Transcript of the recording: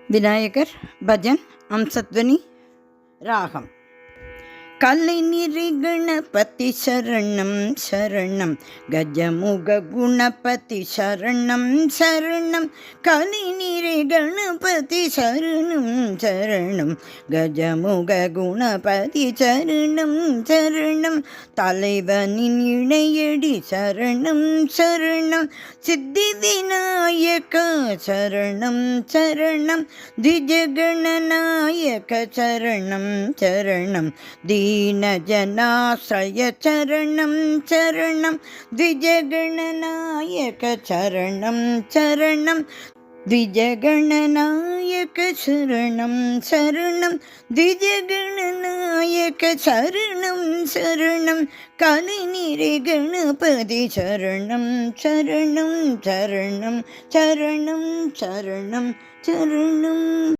விநாயகர் பஜன் அம்சத்வனி ராகம். கலைநிறை கணபதி சரணம் சரணம், கஜமுக குணபதி சரணம் சரணம், கலைநிறை கணபதி சரணம் சரணம், கஜமுக குணபதி சரணம் சரணம், தலைவனின் இணையடி சரணம் சரணம், சித்தி விநாயக சரணம் சரணம், திஜகணநாயக சரணம் சரணம், दीनजनाश्रय चरणं चरणं, द्विजगणनायक चरणं चरणं, द्विजगणनायक शरणं शरणं, द्विजगणनायक शरणं शरणं, कलिनिरे गणपति शरणं शरणं शरणं शरणं शरणं शरणं.